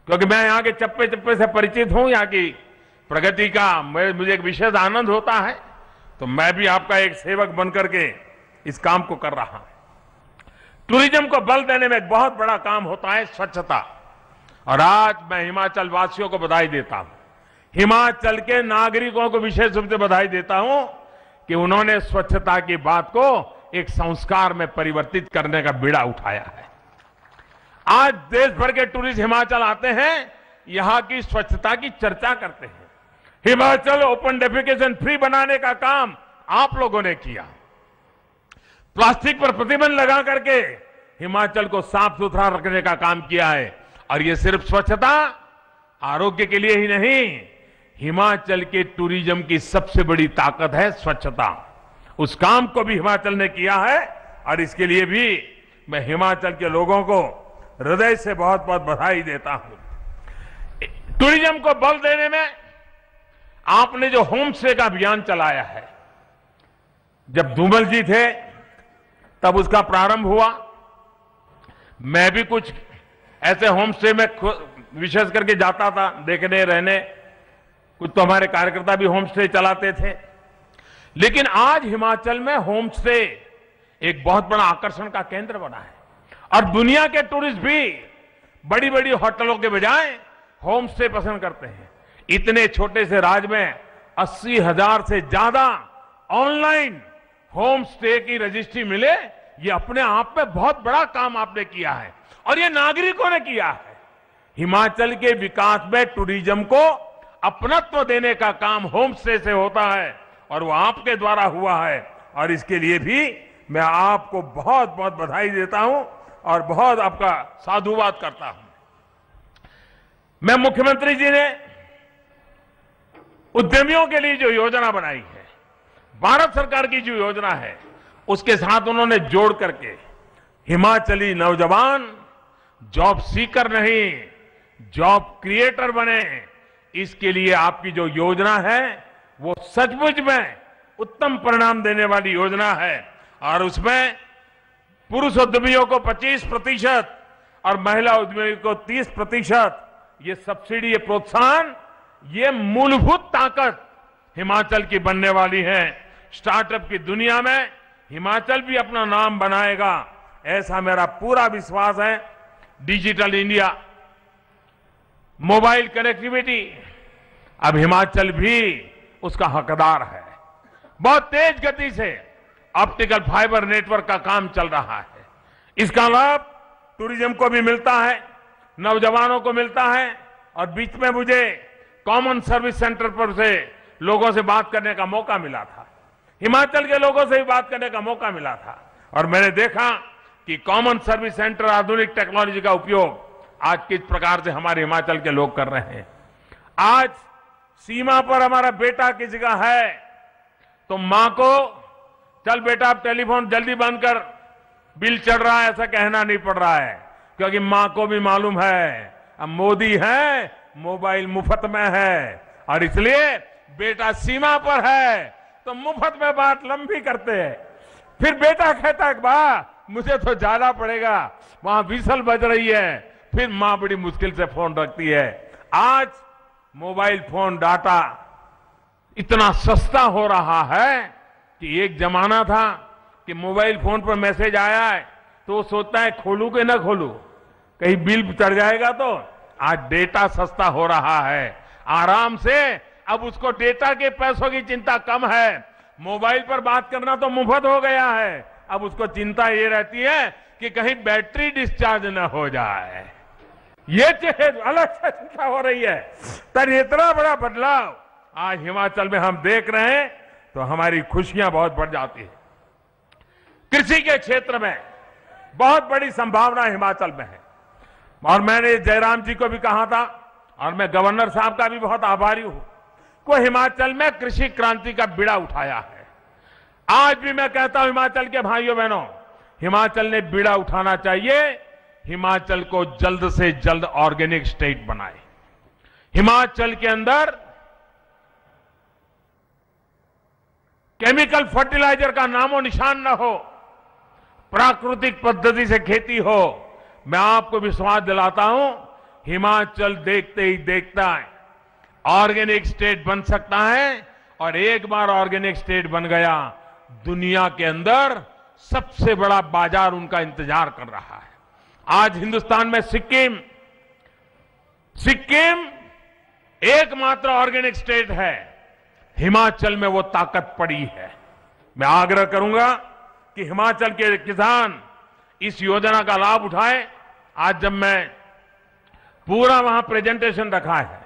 क्योंकि मैं यहाँ के चप्पे चप्पे से परिचित हूं। यहाँ की प्रगति का मुझे एक विशेष आनंद होता है। तो मैं भी आपका एक सेवक बनकर के इस काम को कर रहा हूं। टूरिज्म को बल देने में एक बहुत बड़ा काम होता है स्वच्छता, और आज मैं हिमाचल वासियों को बधाई देता हूं। हिमाचल के नागरिकों को विशेष रूप से बधाई देता हूं कि उन्होंने स्वच्छता की बात को एक संस्कार में परिवर्तित करने का बीड़ा उठाया है। आज देश भर के टूरिस्ट हिमाचल आते हैं, यहां की स्वच्छता की चर्चा करते हैं। हिमाचल ओपन डेफिकेशन फ्री बनाने का काम आप लोगों ने किया। प्लास्टिक पर प्रतिबंध लगा करके हिमाचल को साफ सुथरा रखने का काम किया है। और ये सिर्फ स्वच्छता आरोग्य के लिए ही नहीं, हिमाचल के टूरिज्म की सबसे बड़ी ताकत है स्वच्छता। उस काम को भी हिमाचल ने किया है और इसके लिए भी मैं हिमाचल के लोगों को हृदय से बहुत बहुत बधाई देता हूं। टूरिज्म को बल देने में आपने जो होम स्टे का अभियान चलाया है, जब धूमल जी थे तब उसका प्रारंभ हुआ। मैं भी कुछ ऐसे होम स्टे में विशेष करके जाता था देखने रहने। कुछ तो हमारे कार्यकर्ता भी होम स्टे चलाते थे। लेकिन आज हिमाचल में होम स्टे एक बहुत बड़ा आकर्षण का केंद्र बना है और दुनिया के टूरिस्ट भी बड़ी बड़ी होटलों के बजाय होम स्टे पसंद करते हैं। इतने छोटे से राज्य में 80,000 से ज्यादा ऑनलाइन होम स्टे की रजिस्ट्री मिले, ये अपने आप में बहुत बड़ा काम आपने किया है और ये नागरिकों ने किया है। हिमाचल के विकास में टूरिज्म को अपनत्व देने का काम होम स्टे से होता है और वो आपके द्वारा हुआ है और इसके लिए भी मैं आपको बहुत बहुत बधाई देता हूं और बहुत आपका साधुवाद करता हूं। मैं मुख्यमंत्री जी ने उद्यमियों के लिए जो योजना बनाई है, भारत सरकार की जो योजना है, उसके साथ उन्होंने जोड़ करके हिमाचली नौजवान जॉब सीकर नहीं, जॉब क्रिएटर बने, इसके लिए आपकी जो योजना है वो सचमुच में उत्तम परिणाम देने वाली योजना है। और उसमें पुरुष उद्यमियों को 25% और महिला उद्यमियों को 30% ये सब्सिडी, ये प्रोत्साहन, ये मूलभूत ताकत हिमाचल की बनने वाली है। स्टार्टअप की दुनिया में हिमाचल भी अपना नाम बनाएगा, ऐसा मेरा पूरा विश्वास है। डिजिटल इंडिया, मोबाइल कनेक्टिविटी, अब हिमाचल भी उसका हकदार है। बहुत तेज गति से ऑप्टिकल फाइबर नेटवर्क का काम चल रहा है। इसका लाभ टूरिज्म को भी मिलता है, नौजवानों को मिलता है। और बीच में मुझे कॉमन सर्विस सेंटर पर से लोगों से बात करने का मौका मिला था, हिमाचल के लोगों से भी बात करने का मौका मिला था। और मैंने देखा कि कॉमन सर्विस सेंटर, आधुनिक टेक्नोलॉजी का उपयोग आज किस प्रकार से हमारे हिमाचल के लोग कर रहे हैं। आज सीमा पर हमारा बेटा किसी का है तो मां को, चल बेटा आप टेलीफोन जल्दी बंद कर, बिल चढ़ रहा है, ऐसा कहना नहीं पड़ रहा है, क्योंकि मां को भी मालूम है अब मोदी है, मोबाइल मुफ्त में है। और इसलिए बेटा सीमा पर है तो मुफ्त में बात लंबी करते हैं। फिर बेटा कहता है बा मुझे तो जाना पड़ेगा, वहां विसल बज रही है, फिर मां बड़ी मुश्किल से फोन रखती है। आज मोबाइल फोन डाटा इतना सस्ता हो रहा है कि एक जमाना था कि मोबाइल फोन पर मैसेज आया है तो वो सोचता है खोलूं कि ना खोलूं, कहीं बिल चढ़ जाएगा। तो आज डेटा सस्ता हो रहा है, आराम से अब उसको डेटा के पैसों की चिंता कम है। मोबाइल पर बात करना तो मुफ्त हो गया है, अब उसको चिंता ये रहती है कि कहीं बैटरी डिस्चार्ज न हो जाए। ये अलग से चिंता हो रही है। तर इतना बड़ा बदलाव आज हिमाचल में हम देख रहे हैं तो हमारी खुशियां बहुत बढ़ जाती है। कृषि के क्षेत्र में बहुत बड़ी संभावना हिमाचल में है और मैंने जयराम जी को भी कहा था और मैं गवर्नर साहब का भी बहुत आभारी हूं, को हिमाचल में कृषि क्रांति का बीड़ा उठाया है। आज भी मैं कहता हूं हिमाचल के भाइयों बहनों, हिमाचल ने बीड़ा उठाना चाहिए। हिमाचल को जल्द से जल्द ऑर्गेनिक स्टेट बनाए। हिमाचल के अंदर केमिकल फर्टिलाइजर का नामो निशान न हो, प्राकृतिक पद्धति से खेती हो। मैं आपको विश्वास दिलाता हूं हिमाचल देखते ही देखता है ऑर्गेनिक स्टेट बन सकता है। और एक बार ऑर्गेनिक स्टेट बन गया, दुनिया के अंदर सबसे बड़ा बाजार उनका इंतजार कर रहा है। आज हिंदुस्तान में सिक्किम एकमात्र ऑर्गेनिक स्टेट है, हिमाचल में वो ताकत पड़ी है। मैं आग्रह करूंगा कि हिमाचल के किसान इस योजना का लाभ उठाए। आज जब मैं पूरा वहां प्रेजेंटेशन रखा है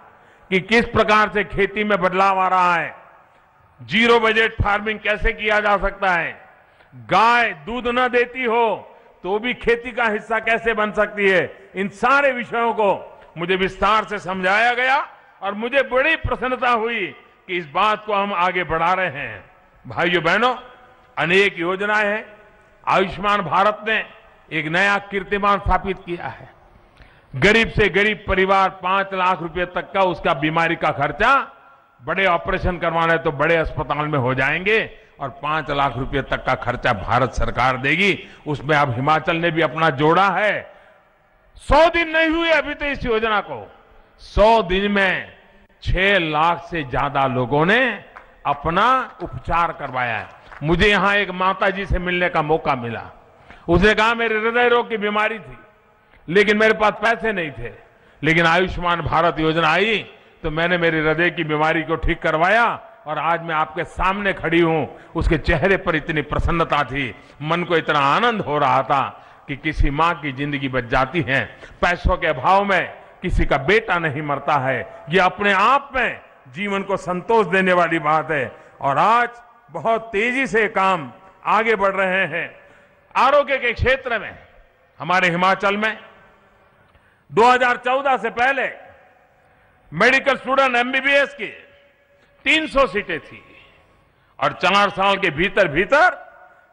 कि किस प्रकार से खेती में बदलाव आ रहा है, जीरो बजट फार्मिंग कैसे किया जा सकता है, गाय दूध न देती हो तो भी खेती का हिस्सा कैसे बन सकती है, इन सारे विषयों को मुझे विस्तार से समझाया गया और मुझे बड़ी प्रसन्नता हुई कि इस बात को हम आगे बढ़ा रहे हैं। भाइयों बहनों, अनेक योजनाएं हैं। आयुष्मान भारत ने एक नया कीर्तिमान स्थापित किया है। गरीब से गरीब परिवार 5 लाख रुपए तक का उसका बीमारी का खर्चा, बड़े ऑपरेशन करवाना तो बड़े अस्पताल में हो जाएंगे और 5 लाख रुपए तक का खर्चा भारत सरकार देगी। उसमें अब हिमाचल ने भी अपना जोड़ा है। 100 दिन नहीं हुए अभी तो इस योजना को, 100 दिन में 6 लाख से ज्यादा लोगों ने अपना उपचार करवाया है। मुझे यहां एक माता जी से मिलने का मौका मिला। उसने कहा मेरे हृदय रोग की बीमारी थी लेकिन मेरे पास पैसे नहीं थे, लेकिन आयुष्मान भारत योजना आई तो मैंने मेरी हृदय की बीमारी को ठीक करवाया और आज मैं आपके सामने खड़ी हूं। उसके चेहरे पर इतनी प्रसन्नता थी, मन को इतना आनंद हो रहा था कि किसी मां की जिंदगी बच जाती है। पैसों के अभाव में किसी का बेटा नहीं मरता है, यह अपने आप में जीवन को संतोष देने वाली बात है। और आज बहुत तेजी से काम आगे बढ़ रहे हैं। आरोग्य के क्षेत्र में हमारे हिमाचल में 2014 से पहले मेडिकल स्टूडेंट एमबीबीएस की 300 सीटें थी और 4 साल के भीतर भीतर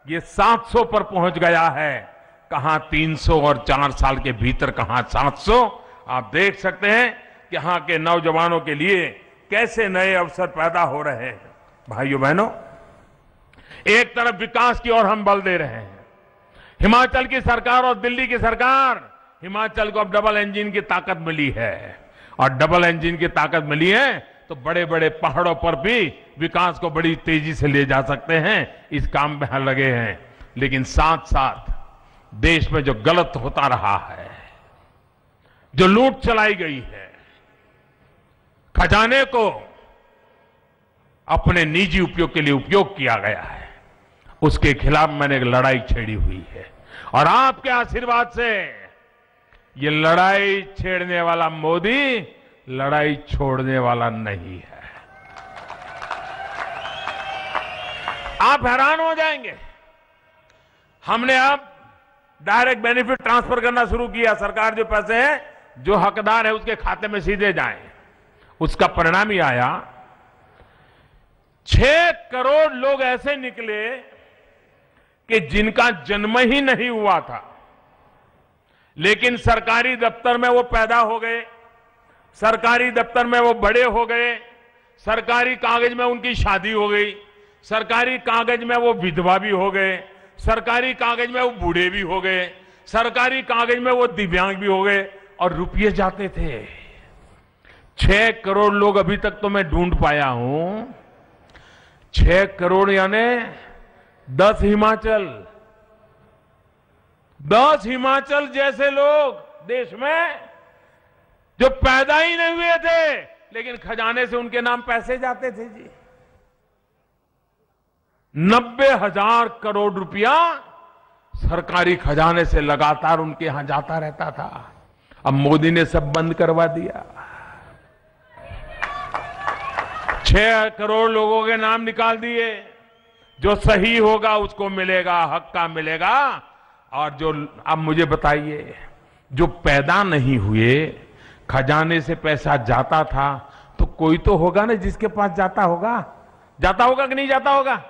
ये 700 पर पहुंच गया है। कहां 300 और 4 साल के भीतर कहां 700, आप देख सकते हैं कि यहाँ के नौजवानों के लिए कैसे नए अवसर पैदा हो रहे हैं। भाइयों बहनों, एक तरफ विकास की ओर हम बल दे रहे हैं। हिमाचल की सरकार और दिल्ली की सरकार, हिमाचल को अब डबल इंजन की ताकत मिली है, और डबल इंजन की ताकत मिली है तो बड़े बड़े पहाड़ों पर भी विकास को बड़ी तेजी से ले जा सकते हैं। इस काम में हम लगे हैं। लेकिन साथ साथ देश में जो गलत होता रहा है, जो लूट चलाई गई है, खजाने को अपने निजी उपयोग के लिए उपयोग किया गया है, उसके खिलाफ मैंने एक लड़ाई छेड़ी हुई है। और आपके आशीर्वाद से ये लड़ाई छेड़ने वाला मोदी लड़ाई छोड़ने वाला नहीं है। आप हैरान हो जाएंगे, हमने अब डायरेक्ट बेनिफिट ट्रांसफर करना शुरू किया। सरकार जो पैसे हैं जो हकदार है उसके खाते में सीधे जाएं। उसका परिणाम ही आया, 6 करोड़ लोग ऐसे निकले कि जिनका जन्म ही नहीं हुआ था, लेकिन सरकारी दफ्तर में वो पैदा हो गए, सरकारी दफ्तर में वो बड़े हो गए, सरकारी कागज में उनकी शादी हो गई, सरकारी कागज में वो विधवा भी हो गए, सरकारी कागज में वो बूढ़े भी हो गए, सरकारी कागज में वो दिव्यांग भी हो गए, और रुपये जाते थे। 6 करोड़ लोग अभी तक तो मैं ढूंढ पाया हूं। 6 करोड़ यानी 10 हिमाचल, 10 हिमाचल जैसे लोग देश में जो पैदा ही नहीं हुए थे, लेकिन खजाने से उनके नाम पैसे जाते थे जी। 90,000 करोड़ रुपया सरकारी खजाने से लगातार उनके यहां जाता रहता था। अब मोदी ने सब बंद करवा दिया। 6 करोड़ लोगों के नाम निकाल दिए। जो सही होगा उसको मिलेगा, हक का मिलेगा। और जो, अब मुझे बताइए, जो पैदा नहीं हुए, खजाने से पैसा जाता था, तो कोई तो होगा ना जिसके पास जाता होगा कि नहीं जाता होगा?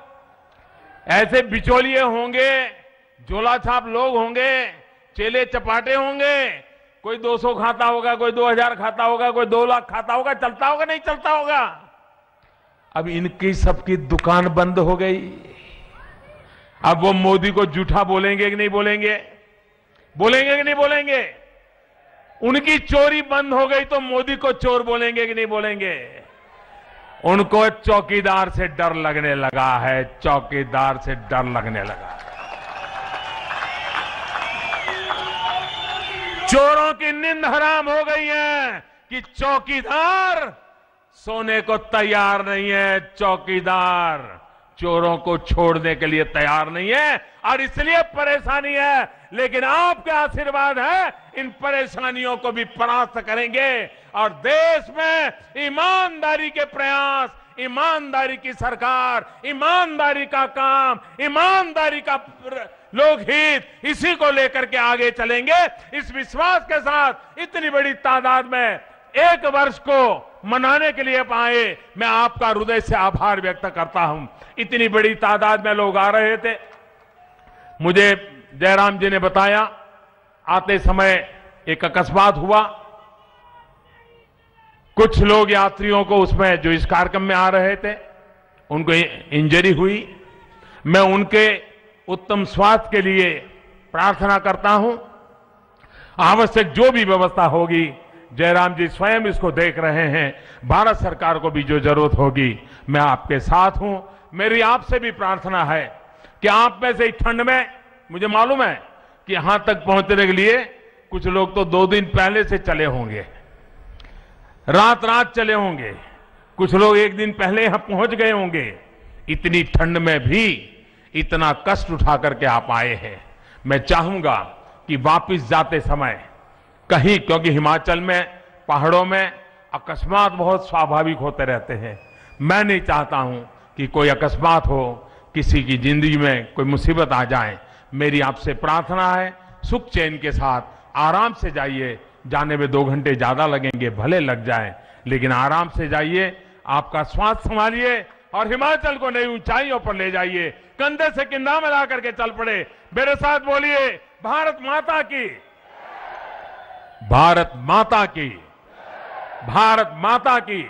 ऐसे बिचौलिए होंगे, झोला छाप लोग होंगे, चेले चपाटे होंगे। कोई 200 खाता होगा, कोई 2000 खाता होगा, कोई 2 लाख खाता होगा। चलता होगा नहीं चलता होगा? अब इनकी सबकी दुकान बंद हो गई। अब वो मोदी को झूठा बोलेंगे कि नहीं बोलेंगे? बोलेंगे कि नहीं बोलेंगे? उनकी चोरी बंद हो गई तो मोदी को चोर बोलेंगे कि नहीं बोलेंगे? उनको चौकीदार से डर लगने लगा है, चौकीदार से डर लगने लगा। चोरों की नींद हराम हो गई है कि चौकीदार सोने को तैयार नहीं है, चौकीदार चोरों को छोड़ने के लिए तैयार नहीं है, और इसलिए परेशानी है। लेकिन आपके आशीर्वाद है, इन परेशानियों को भी परास्त करेंगे और देश में ईमानदारी के प्रयास, ईमानदारी की सरकार, ईमानदारी का काम, ईमानदारी का लोकहित, इसी को लेकर के आगे चलेंगे। इस विश्वास के साथ इतनी बड़ी तादाद में 1 वर्ष को मनाने के लिए आए, मैं आपका हृदय से आभार व्यक्त करता हूं। इतनी बड़ी तादाद में लोग आ रहे थे। मुझे जयराम जी ने बताया, आते समय एक अकस्मात हुआ। कुछ लोग यात्रियों को, उसमें जो इस कार्यक्रम में आ रहे थे, उनको इंजरी हुई। मैं उनके उत्तम स्वास्थ्य के लिए प्रार्थना करता हूं। आवश्यक जो भी व्यवस्था होगी, जयराम जी स्वयं इसको देख रहे हैं। भारत सरकार को भी जो जरूरत होगी, मैं आपके साथ हूं। मेरी आपसे भी प्रार्थना है कि आप में से ठंड में, मुझे मालूम है कि यहां तक पहुंचने के लिए कुछ लोग तो 2 दिन पहले से चले होंगे, रात चले होंगे, कुछ लोग 1 दिन पहले यहां पहुंच गए होंगे। इतनी ठंड में भी इतना कष्ट उठा करके आप आए हैं। मैं चाहूंगा कि वापिस जाते समय कहीं, क्योंकि हिमाचल में पहाड़ों में अकस्मात बहुत स्वाभाविक होते रहते हैं, मैं नहीं चाहता हूं कि कोई अकस्मात हो, किसी की जिंदगी में कोई मुसीबत आ जाए। मेरी आपसे प्रार्थना है, सुख चैन के साथ आराम से जाइए। जाने में 2 घंटे ज्यादा लगेंगे, भले लग जाए, लेकिन आराम से जाइए। आपका स्वास्थ्य संभालिए और हिमाचल को नई ऊंचाइयों पर ले जाइए। कंधे से कंधा मिला करके चल पड़े। मेरे साथ बोलिए, भारत माता की, भारत माता की, भारत माता की।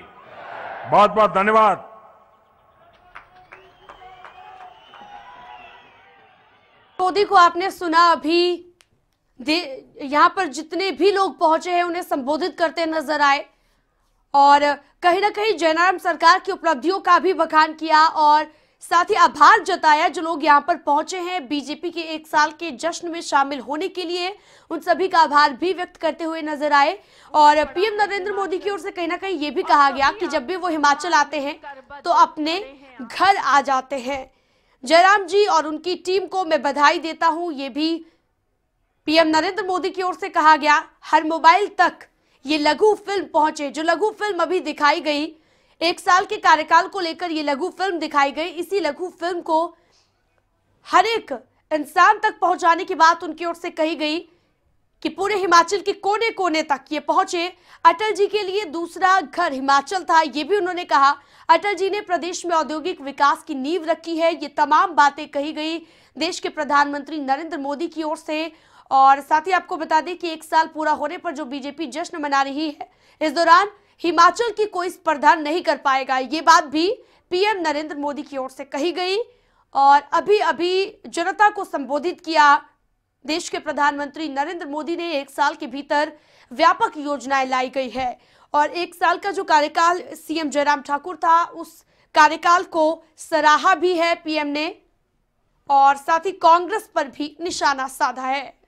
बहुत बहुत धन्यवाद। मोदी को आपने सुना। अभी यहां पर जितने भी लोग पहुंचे हैं उन्हें संबोधित करते नजर आए और कहीं ना कहीं जयराम सरकार की उपलब्धियों का भी बखान किया और साथ ही आभार जताया जो लोग यहां पर पहुंचे हैं बीजेपी के 1 साल के जश्न में शामिल होने के लिए। उन सभी का आभार भी व्यक्त करते हुए नजर आए और पीएम नरेंद्र मोदी की ओर से कहीं ना कहीं ये भी कहा गया कि जब भी वो हिमाचल आते हैं तो अपने घर आ जाते हैं। जयराम जी और उनकी टीम को मैं बधाई देता हूं, ये भी पीएम नरेंद्र मोदी की ओर से कहा गया। हर मोबाइल तक ये लघु फिल्म पहुंचे, जो लघु फिल्म अभी दिखाई गई 1 साल के कार्यकाल को लेकर ये लघु फिल्म दिखाई गई। इसी लघु फिल्म को हर एक इंसान तक पहुंचाने की बात उनकी ओर से कही गई कि पूरे हिमाचल के कोने कोने तक ये पहुंचे। अटल जी के लिए दूसरा घर हिमाचल था, ये भी उन्होंने कहा। अटल जी ने प्रदेश में औद्योगिक विकास की नींव रखी है, ये तमाम बातें कही गई देश के प्रधानमंत्री नरेंद्र मोदी की ओर से। और साथ ही आपको बता दें कि 1 साल पूरा होने पर जो बीजेपी जश्न मना रही है, इस दौरान हिमाचल की कोई स्पर्धा नहीं कर पाएगा, ये बात भी पीएम नरेंद्र मोदी की ओर से कही गई। और अभी अभी जनता को संबोधित किया देश के प्रधानमंत्री नरेंद्र मोदी ने। 1 साल के भीतर व्यापक योजनाएं लाई गई है और 1 साल का जो कार्यकाल सीएम जयराम ठाकुर था उस कार्यकाल को सराहा भी है पीएम ने और साथ ही कांग्रेस पर भी निशाना साधा है।